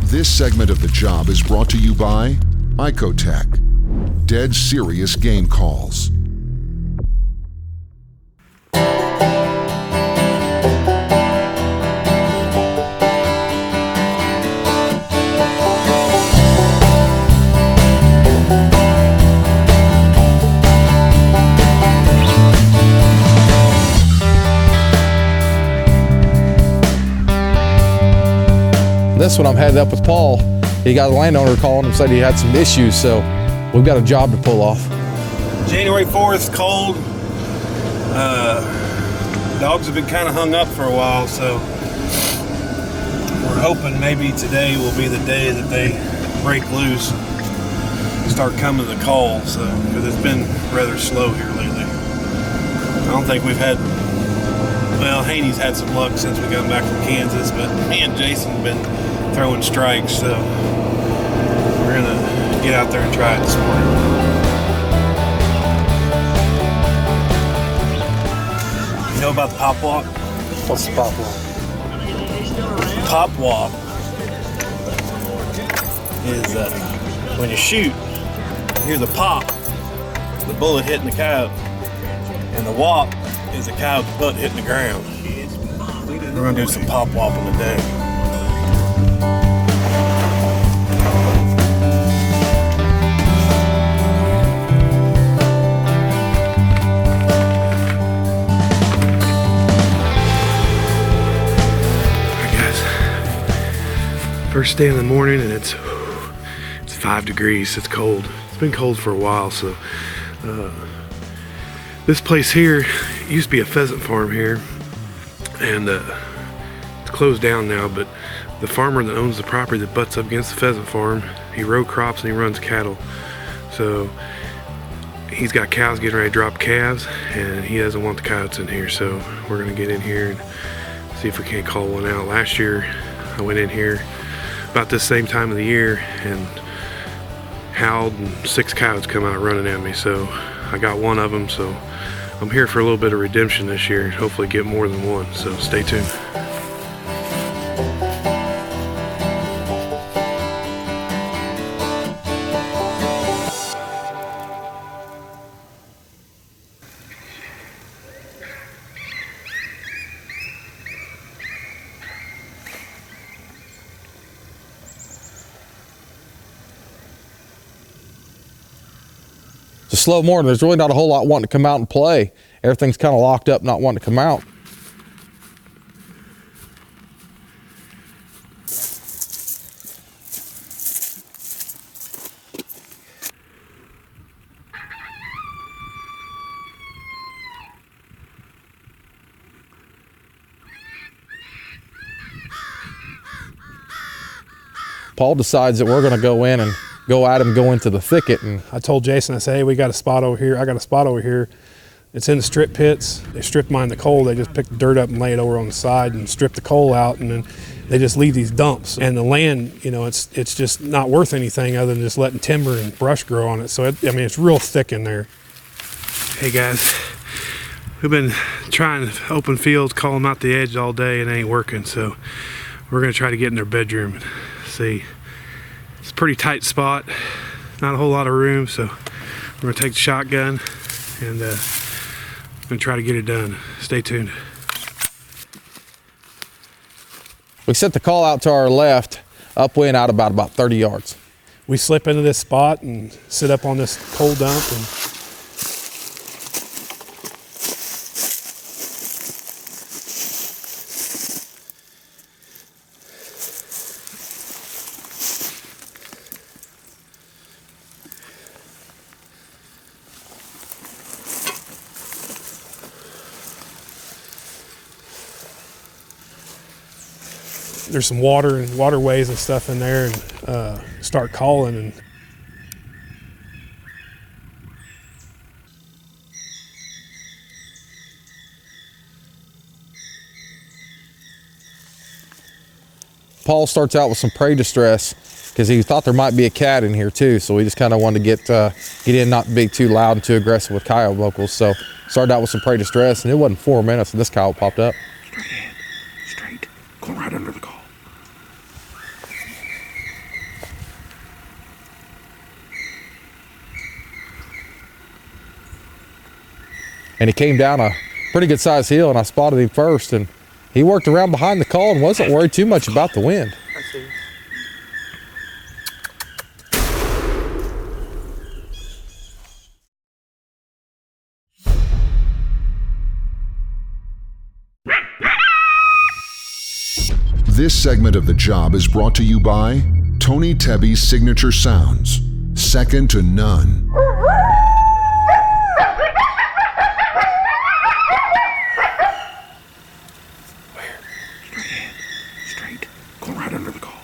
This segment of the job is brought to you by Icotech, Dead Serious Game Calls. This one I'm headed up with Paul. He got a landowner calling him, said he had some issues, so we've got a job to pull off. January 4th, cold. Dogs have been kind of hung up for a while, so we're hoping maybe today will be the day that they break loose and start coming to the call, so because it's been rather slow here lately. I don't think we've had, well, Heany's had some luck since we got back from Kansas, but me and Jason have been throwing strikes, so we're gonna get out there and try it this morning. You know about the pop walk? What's the pop walk? Pop walk is when you shoot, you hear the pop, the bullet hitting the cow, and the walk is the cow's butt hitting the ground. We're gonna do some pop whopping today. First day in the morning, and it's 5 degrees. It's cold. It's been cold for a while, so this place here used to be a pheasant farm here, and it's closed down now, but the farmer that owns the property that butts up against the pheasant farm, he row crops and he runs cattle. So he's got cows getting ready to drop calves, and he doesn't want the coyotes in here, so we're gonna get in here and see if we can't call one out. Last year I went in here about this same time of the year and howled, and 6 coyotes come out running at me, so I got one of them, so I'm here for a little bit of redemption this year and hopefully get more than one, so stay tuned. It's a slow morning. There's really not a whole lot wanting to come out and play. Everything's kind of locked up, not wanting to come out. Paul decides that we're going to go in and go at him, go into the thicket. And I told Jason, I said, hey, we got a spot over here. I got a spot over here. It's in the strip pits. They strip mine the coal. They just pick the dirt up and lay it over on the side and strip the coal out, and then they just leave these dumps. And the land, you know, it's just not worth anything other than just letting timber and brush grow on it. So, I mean, it's real thick in there. Hey guys, we've been trying to open fields, call them out the edge all day, and it ain't working. So we're gonna try to get in their bedroom and see. It's a pretty tight spot, not a whole lot of room, so we're gonna take the shotgun and gonna try to get it done. Stay tuned. we sent the call out to our left, upwind out about 30 yards. We slip into this spot and sit up on this coal dump, and there's some water and waterways and stuff in there, and start calling. And Paul starts out with some prey distress because he thought there might be a cat in here too, so we just kind of wanted to get in, not be too loud and too aggressive with coyote vocals. So started out with some prey distress, and it wasn't 4 minutes and this coyote popped up. Straight ahead, straight, going right under the call. and he came down a pretty good sized hill, and I spotted him first, and he worked around behind the call and wasn't worried too much about the wind. I see. This segment of The Job is brought to you by Tony Tebby's Signature Sounds, second to none. Straight. Go right under the call.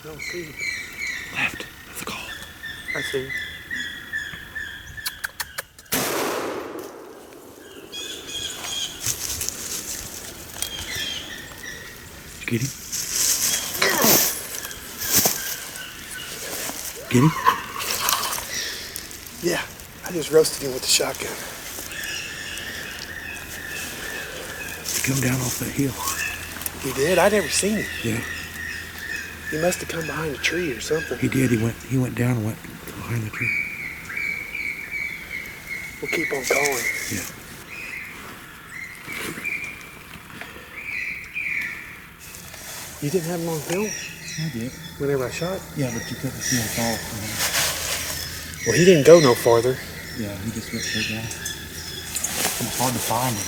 Don't see. Left. That's the call. I see. Did you get him? Get him? Yeah, I just roasted him with the shotgun. He come down off that hill. He did? I never seen him. Yeah, He must have come behind a tree or something. he did. He went down and went behind the tree. We'll keep on calling. Yeah. You didn't have him on film I did. whenever I shot? Yeah, but you couldn't see him fall. Well, he didn't go no farther. Yeah, he just went straight down. It was hard to find him.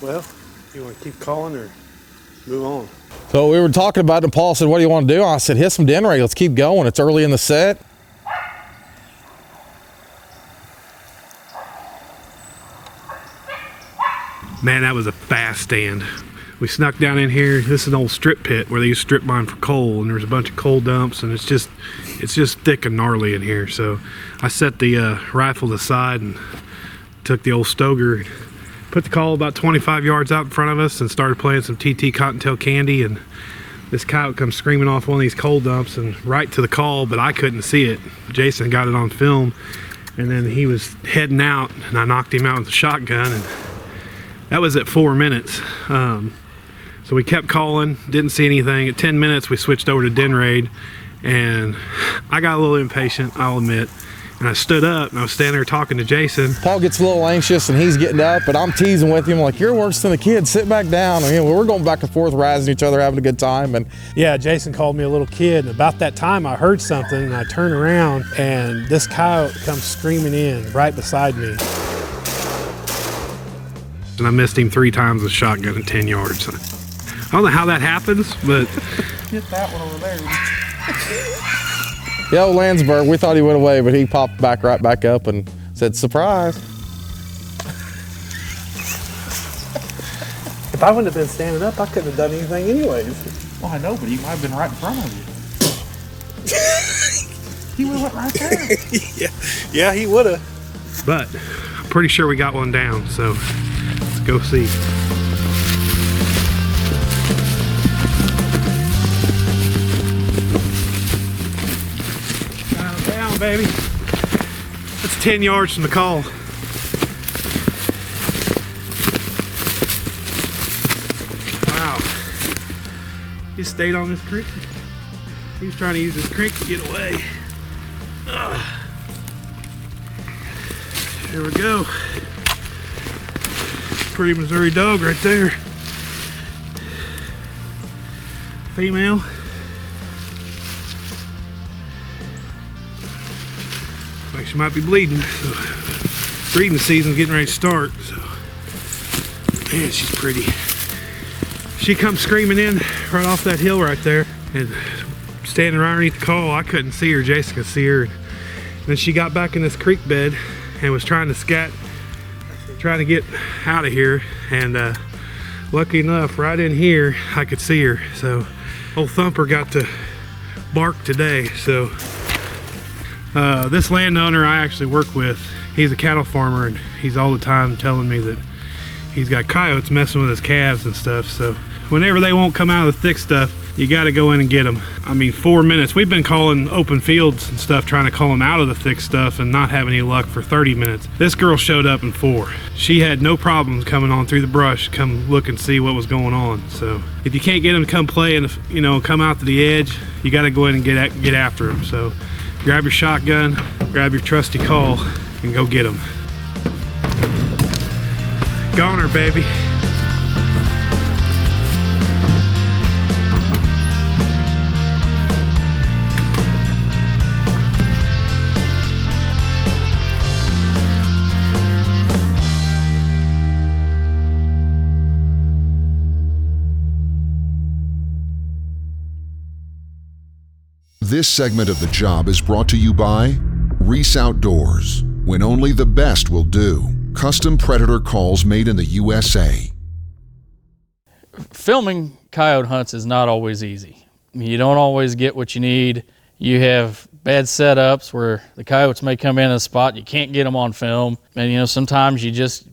Well, you want to keep calling or move on? So we were talking about it, and Paul said, what do you want to do? I said, hit some den ray, let's keep going. It's early in the set. Man, that was a fast stand. We snuck down in here. This is an old strip pit where they used to strip mine for coal, and there's a bunch of coal dumps, and it's just thick and gnarly in here. So I set the rifle aside and took the old Stoger, put the call about 25 yards out in front of us, and started playing some TT Cottontail Candy. And this coyote comes screaming off one of these coal dumps and right to the call, but I couldn't see it. Jason got it on film, and then he was heading out, and I knocked him out with the shotgun, and that was at 4 minutes. So we kept calling, didn't see anything. At 10 minutes, we switched over to den raid, and I got a little impatient, I'll admit. And I stood up, and I was standing there talking to Jason. Paul gets a little anxious, and he's getting up, but I'm teasing with him like, you're worse than the kid, sit back down. I mean, we're going back and forth, razzing each other, having a good time. And Yeah, Jason called me a little kid, and about that time I heard something, and I turned around, and this coyote comes screaming in right beside me. And I missed him 3 times with a shotgun at 10 yards. I don't know how that happens, but Get that one over there. yeah, old Landsberg, we thought he went away, but he popped right back up and said, surprise. If I wouldn't have been standing up, I couldn't have done anything anyways. Well, I know, but he might have been right in front of you. He would have went right there. Yeah, he would have. but I'm pretty sure we got one down, so let's go see. Got him down, baby. That's 10 yards from the call. Wow. He stayed on this creek. He was trying to use this creek to get away. Here we go. Pretty Missouri dog right there. Female. Like she might be bleeding. So breeding season's getting ready to start. So man, she's pretty. She comes screaming in right off that hill right there, and standing right underneath the call. I couldn't see her. Jason could see her. And then she got back in this creek bed and was trying to scat, trying to get out of here. And lucky enough, right in here, I could see her. So old Thumper got to bark today. So this landowner I actually work with, he's a cattle farmer, and he's all the time telling me that he's got coyotes messing with his calves and stuff. So whenever they won't come out of the thick stuff, you got to go in and get them. I mean, 4 minutes. We've been calling open fields and stuff, trying to call them out of the thick stuff and not having any luck for 30 minutes. This girl showed up in 4. She had no problems coming on through the brush, come look and see what was going on. So if you can't get them to come play and, you know, come out to the edge, you got to go in and get after them. So grab your shotgun, grab your trusty call, and go get them. Goner, baby. This segment of the job is brought to you by Reese Outdoors. When only the best will do. Custom predator calls made in the USA. Filming coyote hunts is not always easy. You don't always get what you need. You have bad setups where the coyotes may come in a spot, you can't get them on film. And, you know, sometimes you just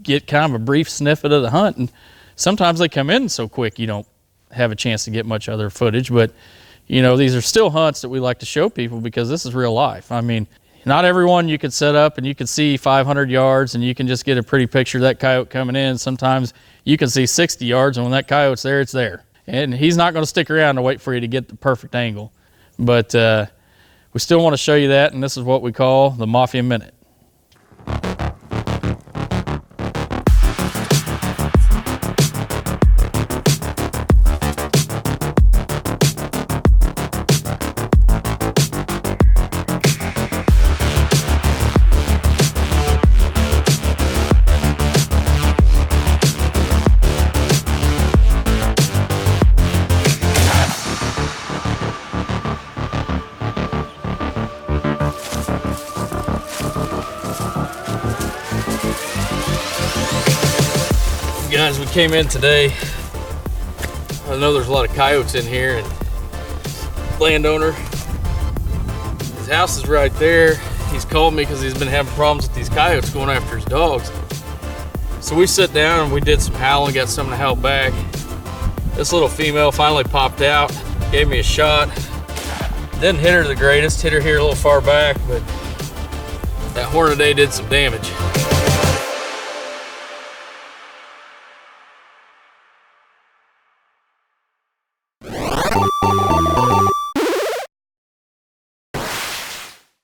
get kind of a brief snippet of the hunt, and sometimes they come in so quick you don't have a chance to get much other footage. But you know, these are still hunts that we like to show people because this is real life. I mean, not everyone you could set up and you can see 500 yards and you can just get a pretty picture of that coyote coming in. Sometimes you can see 60 yards, and when that coyote's there, it's there. And he's not going to stick around to wait for you to get the perfect angle. But we still want to show you that, and this is what we call the Mafia Minute. Guys, we came in today. I know there's a lot of coyotes in here, and landowner, his house is right there. He's called me because he's been having problems with these coyotes going after his dogs. So we sat down and we did some howling, got something to help back. This little female finally popped out, gave me a shot. Didn't hit her the greatest, hit her here a little far back, but that Hornady did some damage.